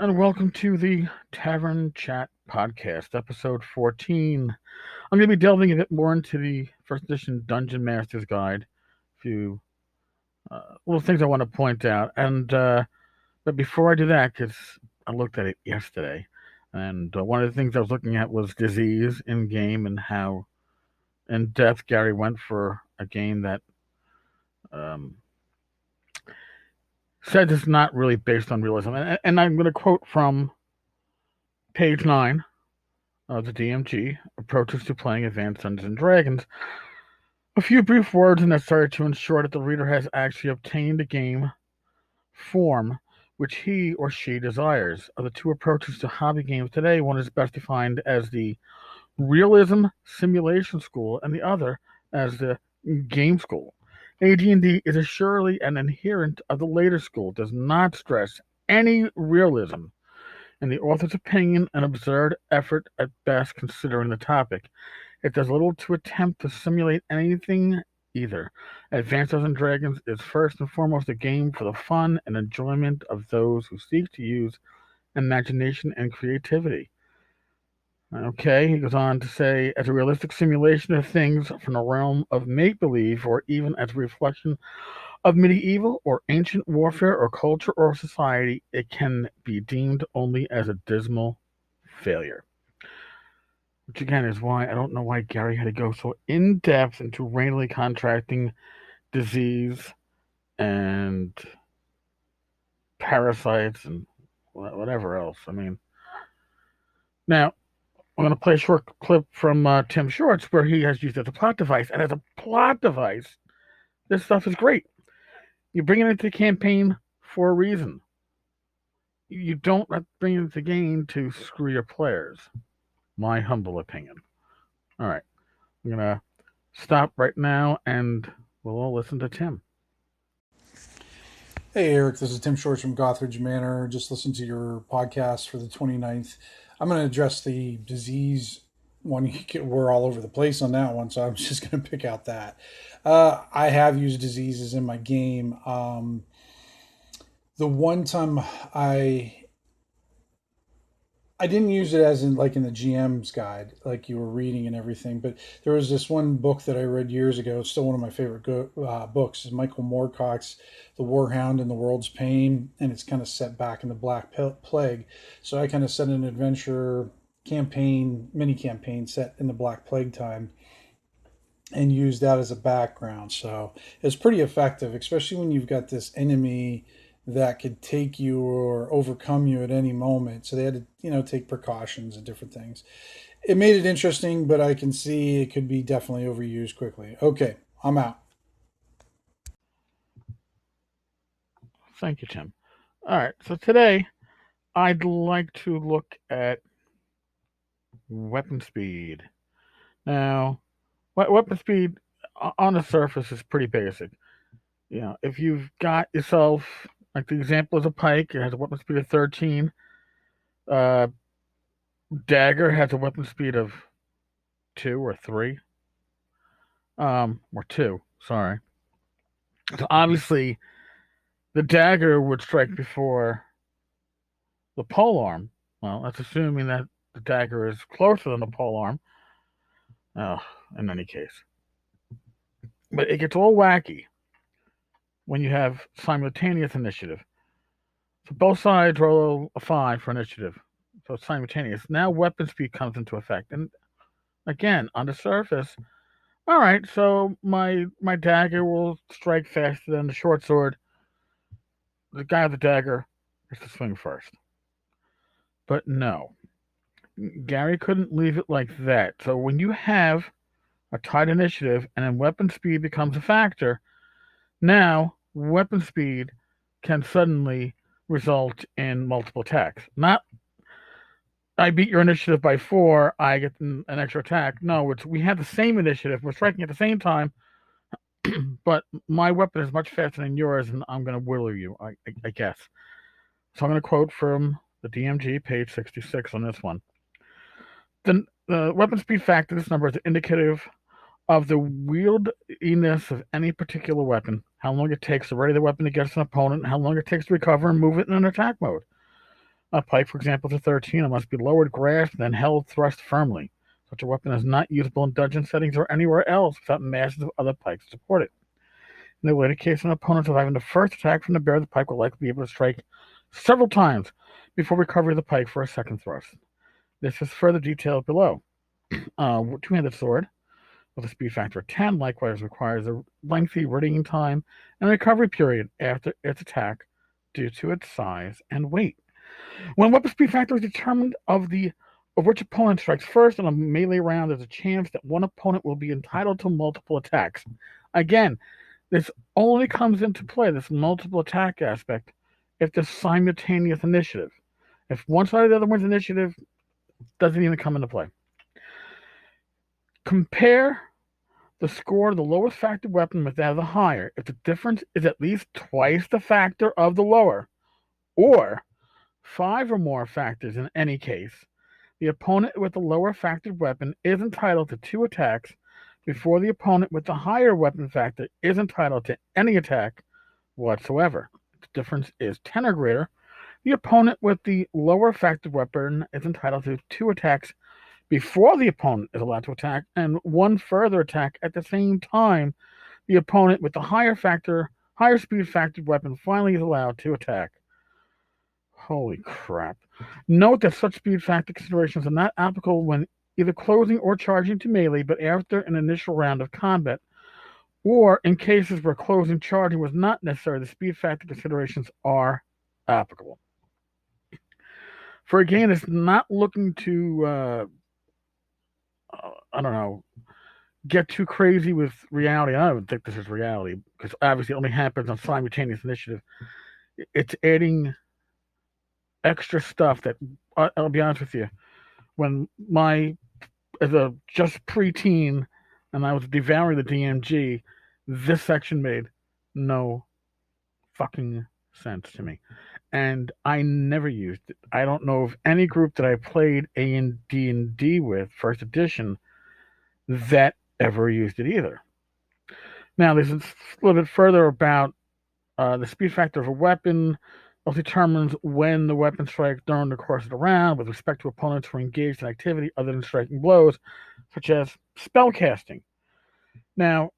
and welcome to the Tavern Chat Podcast, episode 14. I'm going to be delving a bit more into the first edition Dungeon Master's Guide. A few little things I want to point out. But before I do that, because I looked at it yesterday, and one of the things I was looking at was disease in game and how in depth Gary went for a game that um, said it's not really based on realism. And I'm going to quote from page 9 of the DMG, Approaches to Playing Advanced Dungeons and Dragons. A few brief words necessary to ensure that the reader has actually obtained a game form which he or she desires. Of the two approaches to hobby games today, one is best defined as the realism simulation school, and the other as the game school. AD&D is assuredly an adherent of the later school, does not stress any realism, in the author's opinion, an absurd effort at best considering the topic. It does little to attempt to simulate anything either. Advanced Dungeons and Dragons is first and foremost a game for the fun and enjoyment of those who seek to use imagination and creativity. Okay, he goes on to say, as a realistic simulation of things from the realm of make-believe, or even as a reflection of medieval or ancient warfare or culture or society, it can be deemed only as a dismal failure. Which again is why I don't know why Gary had to go so in-depth into randomly contracting disease and parasites and whatever else. I mean, now, I'm going to play a short clip from Tim Shorts where he has used it as a plot device. And as a plot device, this stuff is great. You bring it into the campaign for a reason. You don't bring it into the game to screw your players. My humble opinion. All right. I'm going to stop right now and we'll all listen to Tim. Hey, Eric. This is Tim Shorts from Gothridge Manor. Just listened to your podcast for the 29th. I'm going to address the disease one. We're all over the place on that one, so I'm just going to pick out that. I have used diseases in my game. The one time I didn't use it as in like in the GM's guide, like you were reading and everything, but there was this one book that I read years ago. It's still one of my favorite books. It's Michael Moorcock's The Warhound and the World's Pain, and it's kind of set back in the Black Plague. So I kind of set an adventure campaign, mini campaign set in the Black Plague time, and used that as a background. So it's pretty effective, especially when you've got this enemy that could take you or overcome you at any moment. So they had to, take precautions and different things. It made it interesting, but I can see it could be definitely overused quickly. Okay, I'm out. Thank you, Tim. All right, so today I'd like to look at weapon speed. Now, weapon speed on the surface is pretty basic. If you've got yourself, like the example is a pike, it has a weapon speed of 13. Dagger has a weapon speed of 2 or 3. Or 2, sorry. So obviously, the dagger would strike before the polearm. Well, that's assuming that the dagger is closer than the polearm. In any case. But it gets all wacky when you have simultaneous initiative. So both sides roll a 5 for initiative. So it's simultaneous. Now weapon speed comes into effect. And again, on the surface, all right, so my dagger will strike faster than the short sword. The guy with the dagger has to swing first. But no. Gary couldn't leave it like that. So when you have a tight initiative and then weapon speed becomes a factor, now weapon speed can suddenly result in multiple attacks. Not, I beat your initiative by 4, I get an extra attack. No, we have the same initiative, we're striking at the same time, but my weapon is much faster than yours, and I'm going to whittle you, I guess. So I'm going to quote from the DMG, page 66 on this one. The weapon speed factor, this number is indicative of the wieldiness of any particular weapon, how long it takes to ready the weapon against an opponent, and how long it takes to recover and move it in an attack mode. A pike, for example, is a 13 and must be lowered, grasped, then held thrust firmly. Such a weapon is not usable in dungeon settings or anywhere else without masses of other pikes to support it. In the later case, an opponent surviving the first attack from the bear, the pike will likely be able to strike several times before recovery of the pike for a second thrust. This is further detailed below. Two-handed sword with a speed factor of 10 likewise requires a lengthy readying time and recovery period after its attack due to its size and weight. When weapon speed factor is determined of which opponent strikes first in a melee round, there's a chance that one opponent will be entitled to multiple attacks. Again, this only comes into play, this multiple attack aspect, if there's simultaneous initiative. If one side or the other wins initiative, doesn't even come into play. Compare the score of the lowest factor weapon with that of the higher. If the difference is at least twice the factor of the lower, or 5 or more factors in any case, the opponent with the lower factored weapon is entitled to 2 attacks before the opponent with the higher weapon factor is entitled to any attack whatsoever. If the difference is 10 or greater, the opponent with the lower factored weapon is entitled to 2 attacks before the opponent is allowed to attack, and 1 further attack at the same time. The opponent with the higher speed factored weapon finally is allowed to attack. Holy crap. Note that such speed factor considerations are not applicable when either closing or charging to melee, but after an initial round of combat, or in cases where closing charging was not necessary, the speed factor considerations are applicable. For a game that's not looking to, get too crazy with reality, I don't think this is reality, because obviously it only happens on simultaneous initiative. It's adding extra stuff that, I'll be honest with you, when as a just preteen and I was devouring the DMG, this section made no fucking sense to me. And I never used it. I don't know of any group that I played D&D with, first edition, that ever used it either. Now, there's a little bit further about the speed factor of a weapon. Determines when the weapon strikes during the course of the round with respect to opponents who are engaged in activity other than striking blows, such as spellcasting. Now,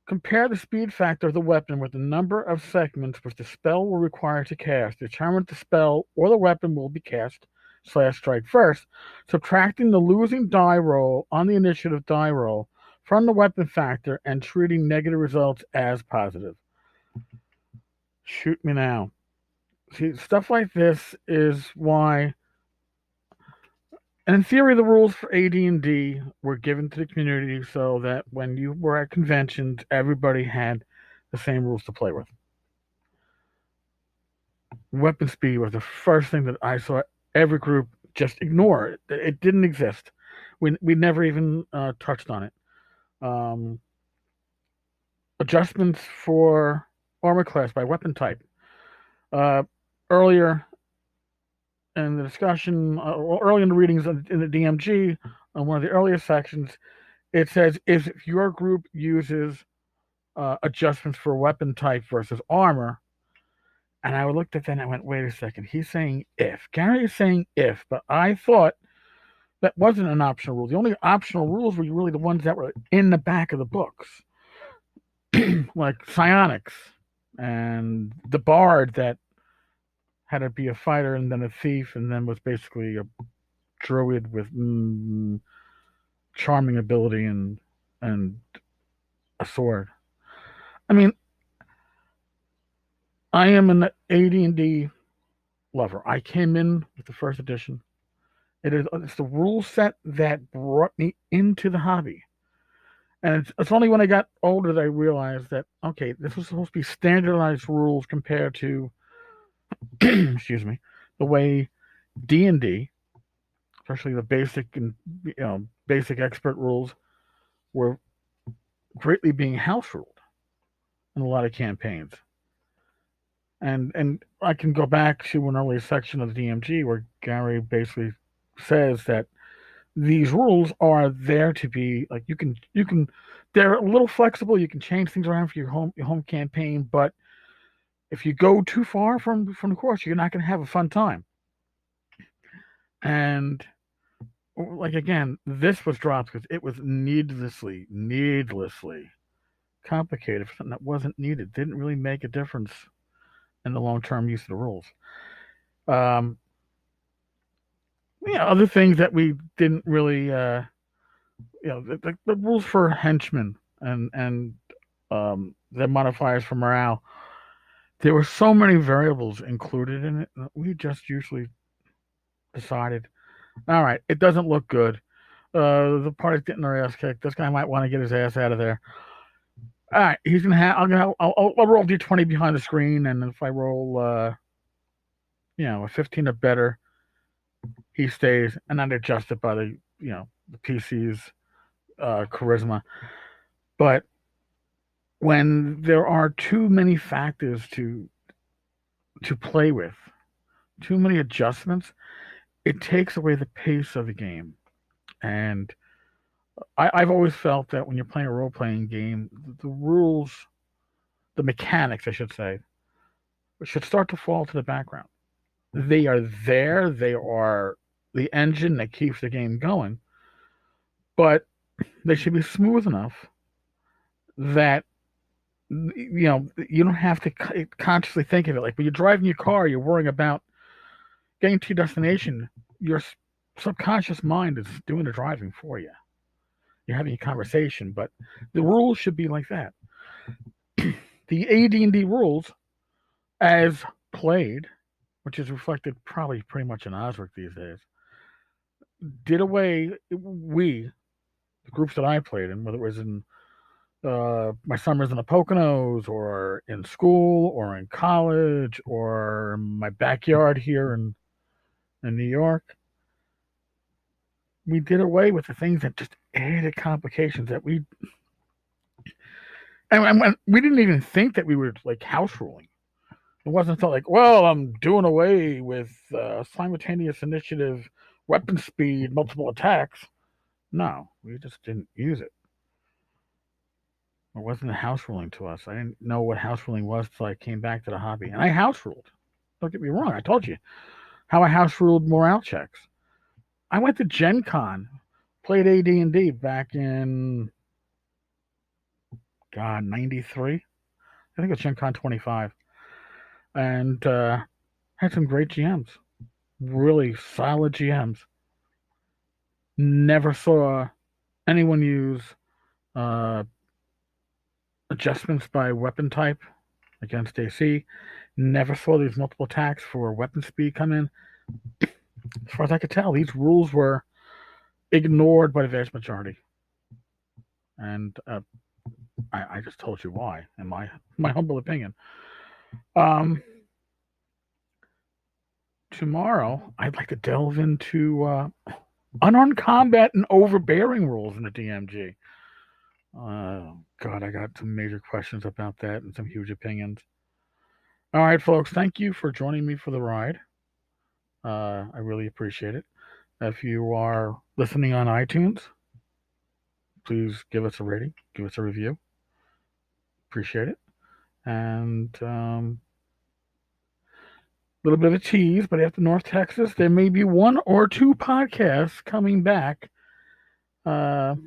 compare the speed factor of the weapon with the number of segments which the spell will require to cast. Determine if the spell or the weapon will be cast / strike first, subtracting the losing die roll on the initiative die roll from the weapon factor and treating negative results as positive. Shoot me now. See, stuff like this is why, and in theory, the rules for AD&D were given to the community so that when you were at conventions, everybody had the same rules to play with. Weapon speed was the first thing that I saw every group just ignore. It didn't exist. We never even touched on it. Adjustments for armor class by weapon type. Earlier in the discussion, early in the readings in the DMG, on one of the earlier sections, it says if your group uses adjustments for weapon type versus armor, and I looked at that and I went, wait a second, he's saying if. Gary is saying if, but I thought that wasn't an optional rule. The only optional rules were really the ones that were in the back of the books, like psionics and the bard that had to be a fighter and then a thief and then was basically a druid with charming ability and a sword. I mean, I am an AD&D lover. I came in with the first edition. It's the rule set that brought me into the hobby. And it's only when I got older that I realized that, okay, this was supposed to be standardized rules compared to excuse me, the way D&D, especially the basic and basic expert rules, were greatly being house ruled in a lot of campaigns. And I can go back to an earlier section of the DMG where Gary basically says that these rules are there to be like you can they're a little flexible. You can change things around for your home campaign, but if you go too far from the course, you're not going to have a fun time. And like again, this was dropped because it was needlessly complicated for something that wasn't needed. Didn't really make a difference in the long term use of the rules. Um, other things that we didn't really, the rules for henchmen and the modifiers for morale. There were so many variables included in it that we just usually decided, all right, it doesn't look good. The party's getting their ass kicked. This guy might want to get his ass out of there. All right, he's gonna have. I'll roll d20 behind the screen, and if I roll, a 15 or better, he stays, and then adjust it by the PC's charisma. But when there are too many factors to play with, too many adjustments, it takes away the pace of the game. And I've always felt that when you're playing a role playing game, the rules, the mechanics, I should say, should start to fall to the background. They are there, they are the engine that keeps the game going, but they should be smooth enough that you don't have to consciously think of it. Like when you're driving your car, you're worrying about getting to your destination. Your subconscious mind is doing the driving for you. You're having a conversation, but the rules should be like that. The AD&D rules, as played, which is reflected probably pretty much in Osric these days, did away. The groups that I played in, whether it was in my summers in the Poconos, or in school, or in college, or my backyard here in New York, we did away with the things that just added complications that and we didn't even think that we were like house ruling. It wasn't felt like, well, I'm doing away with simultaneous initiative, weapon speed, multiple attacks. No, we just didn't use it. It wasn't a house ruling to us. I didn't know what house ruling was until I came back to the hobby. And I house ruled. Don't get me wrong. I told you how I house ruled morale checks. I went to Gen Con, played AD&D back in, God, 93. I think it's Gen Con 25. And had some great GMs. Really solid GMs. Never saw anyone use uh, adjustments by weapon type against AC. Never saw these multiple attacks for weapon speed come in. As far as I could tell, these rules were ignored by the vast majority. And I just told you why, in my humble opinion. Tomorrow, I'd like to delve into unarmed combat and overbearing rules in the DMG. God, I got some major questions about that and some huge opinions. All right, folks, thank you for joining me for the ride. I really appreciate it. If you are listening on iTunes, please give us a rating, give us a review. Appreciate it. And a little bit of a tease, but after North Texas, there may be one or two podcasts coming back that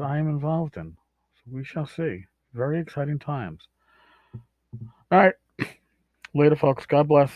I am involved in. So we shall see. Very exciting times. All right. Later, folks. God bless.